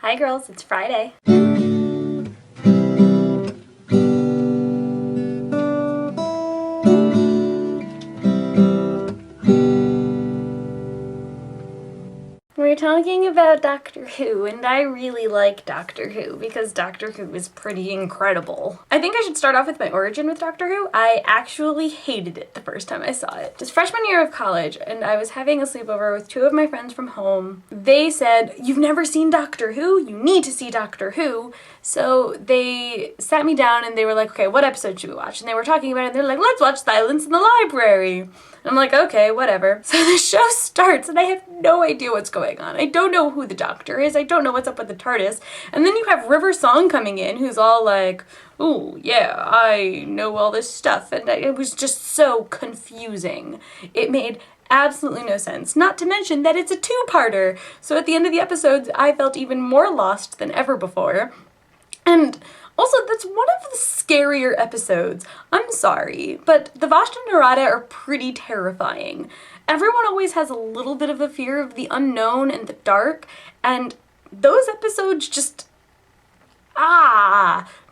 Hi girls, it's Friday. We're talking about Doctor Who, and I really like Doctor Who because Doctor Who is pretty incredible. I think I should start off with my origin with Doctor Who. I actually hated it the first time I saw it. It was freshman year of college, and I was having a sleepover with two of my friends from home. They said, "You've never seen Doctor Who? You need to see Doctor Who." So they sat me down and they were like, "Okay, what episode should we watch?" And they were talking about it, and they're like, "Let's watch Silence in the Library." And I'm like, okay, whatever. So the show starts and I have no idea what's going on. I don't know who the Doctor is. I don't know what's up with the TARDIS. And then you have River Song coming in who's all like, "Ooh, yeah, I know all this stuff." And it was just so confusing. It made absolutely no sense. Not to mention that it's a two-parter. So at the end of the episodes, I felt even more lost than ever before. And also, that's one of the scarier episodes. I'm sorry, but the Vashta Nerada are pretty terrifying. Everyone always has a little bit of a fear of the unknown and the dark, and those episodes just...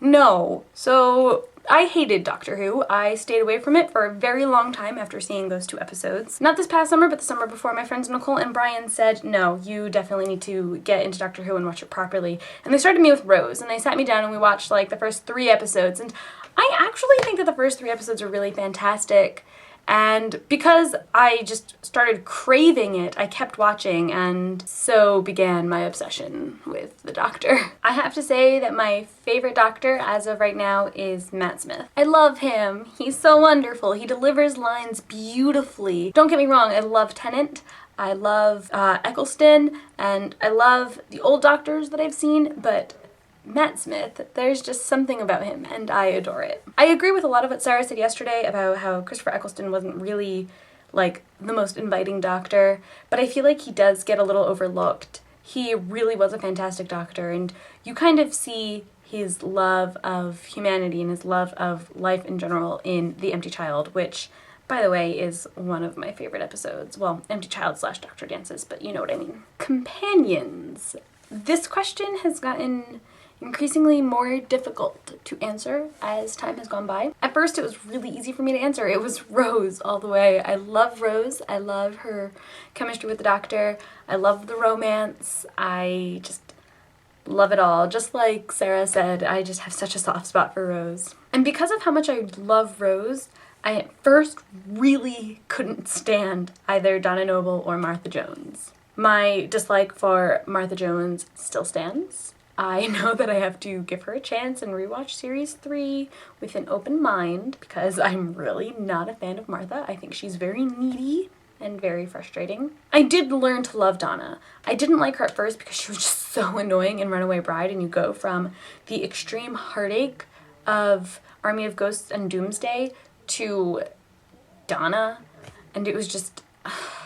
no. So I hated Doctor Who. I stayed away from it for a very long time after seeing those two episodes. Not this past summer, but the summer before. My friends Nicole and Brian said, "No, you definitely need to get into Doctor Who and watch it properly." And they started me with Rose, and they sat me down and we watched like the first 3 episodes. And I actually think that the first 3 episodes are really fantastic. And because I just started craving it, I kept watching, and so began my obsession with the Doctor. I have to say that my favorite Doctor as of right now is Matt Smith. I love him. He's so wonderful. He delivers lines beautifully. Don't get me wrong, I love Tennant. I love Eccleston, and I love the old Doctors that I've seen, but Matt Smith, there's just something about him, and I adore it. I agree with a lot of what Sarah said yesterday about how Christopher Eccleston wasn't really, like, the most inviting Doctor, but I feel like he does get a little overlooked. He really was a fantastic Doctor, and you kind of see his love of humanity and his love of life in general in The Empty Child, which, by the way, is one of my favorite episodes. Well, Empty Child / Doctor Dances, but you know what I mean. Companions. This question has gotten increasingly more difficult to answer as time has gone by. At first it was really easy for me to answer. It was Rose all the way. I love Rose. I love her chemistry with the Doctor. I love the romance. I just love it all. Just like Sarah said, I just have such a soft spot for Rose. And because of how much I love Rose, I at first really couldn't stand either Donna Noble or Martha Jones. My dislike for Martha Jones still stands. I know that I have to give her a chance and rewatch series 3 with an open mind because I'm really not a fan of Martha. I think she's very needy and very frustrating. I did learn to love Donna. I didn't like her at first because she was just so annoying in Runaway Bride, and you go from the extreme heartache of Army of Ghosts and Doomsday to Donna, and it was just...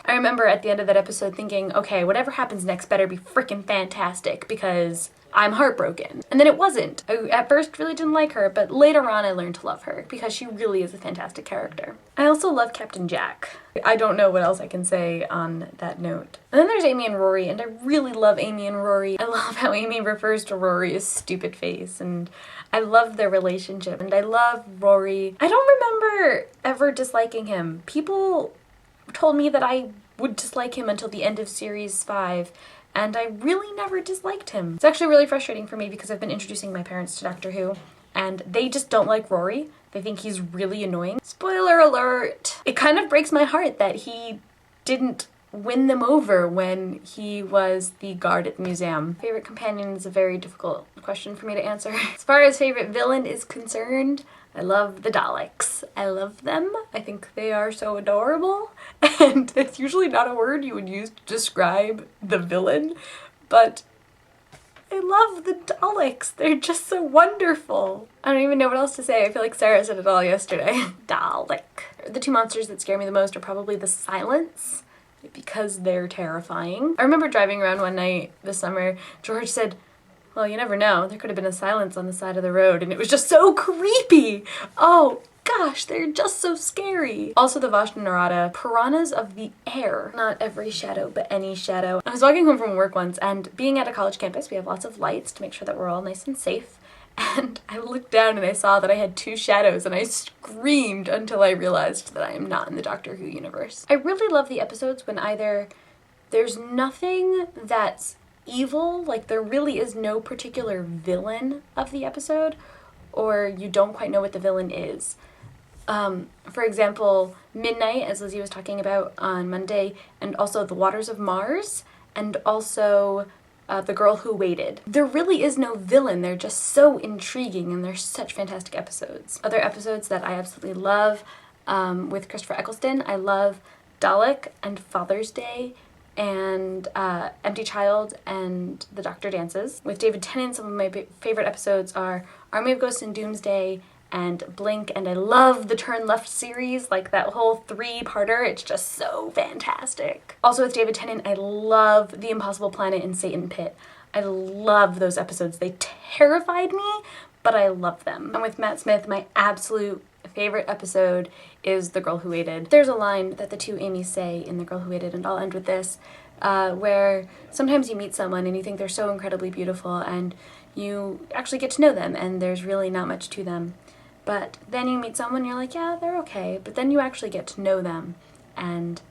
I remember at the end of that episode thinking, okay, whatever happens next better be freaking fantastic because I'm heartbroken. And then it wasn't. I at first really didn't like her, but later on I learned to love her because she really is a fantastic character. I also love Captain Jack. I don't know what else I can say on that note. And then there's Amy and Rory, and I really love Amy and Rory. I love how Amy refers to Rory as stupid face, and I love their relationship, and I love Rory. I don't remember ever disliking him. People told me that I would dislike him until the end of series 5, and I really never disliked him. It's actually really frustrating for me because I've been introducing my parents to Doctor Who, and they just don't like Rory. They think he's really annoying. Spoiler alert! It kind of breaks my heart that he didn't win them over when he was the guard at the museum. Favorite companion is a very difficult question for me to answer. As far as favorite villain is concerned, I love the Daleks. I love them. I think they are so adorable. And it's usually not a word you would use to describe the villain, but I love the Daleks. They're just so wonderful. I don't even know what else to say. I feel like Sarah said it all yesterday. Dalek. The 2 monsters that scare me the most are probably the Silence, because they're terrifying. I remember driving around one night this summer, George said, "Well, you never know. There could have been a silence on the side of the road," and it was just so creepy. Oh, God, gosh, they're just so scary. Also the Vashta Nerada, piranhas of the air. Not every shadow, but any shadow. I was walking home from work once, and being at a college campus, we have lots of lights to make sure that we're all nice and safe. And I looked down and I saw that I had 2 shadows, and I screamed until I realized that I am not in the Doctor Who universe. I really love the episodes when either there's nothing that's evil, like there really is no particular villain of the episode, or you don't quite know what the villain is. For example, Midnight, as Lizzie was talking about on Monday, and also The Waters of Mars, and also The Girl Who Waited. There really is no villain, they're just so intriguing, and they're such fantastic episodes. Other episodes that I absolutely love, with Christopher Eccleston, I love Dalek and Father's Day, and Empty Child and The Doctor Dances. With David Tennant, some of my favorite episodes are Army of Ghosts and Doomsday and Blink, and I love the Turn Left series, like that whole 3-parter, it's just so fantastic. Also with David Tennant, I love The Impossible Planet and Satan Pit. I love those episodes. They terrified me, but I love them. And with Matt Smith, my absolute favorite episode is The Girl Who Waited. There's a line that the 2 Amy's say in The Girl Who Waited, and I'll end with this, where sometimes you meet someone and you think they're so incredibly beautiful and you actually get to know them and there's really not much to them. But then you meet someone and you're like, yeah, they're okay. But then you actually get to know them and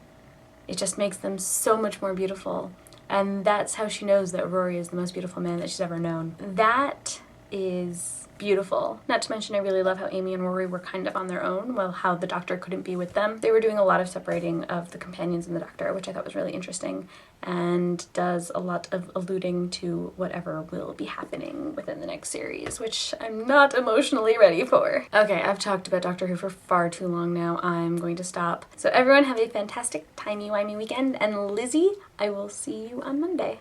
it just makes them so much more beautiful. And that's how she knows that Rory is the most beautiful man that she's ever known. That is beautiful. Not to mention I really love how Amy and Rory were kind of on their own, while how the Doctor couldn't be with them. They were doing a lot of separating of the companions and the Doctor, which I thought was really interesting, and does a lot of alluding to whatever will be happening within the next series, which I'm not emotionally ready for. Okay, I've talked about Doctor Who for far too long now. I'm going to stop. So everyone have a fantastic timey-wimey weekend, and Lizzie, I will see you on Monday.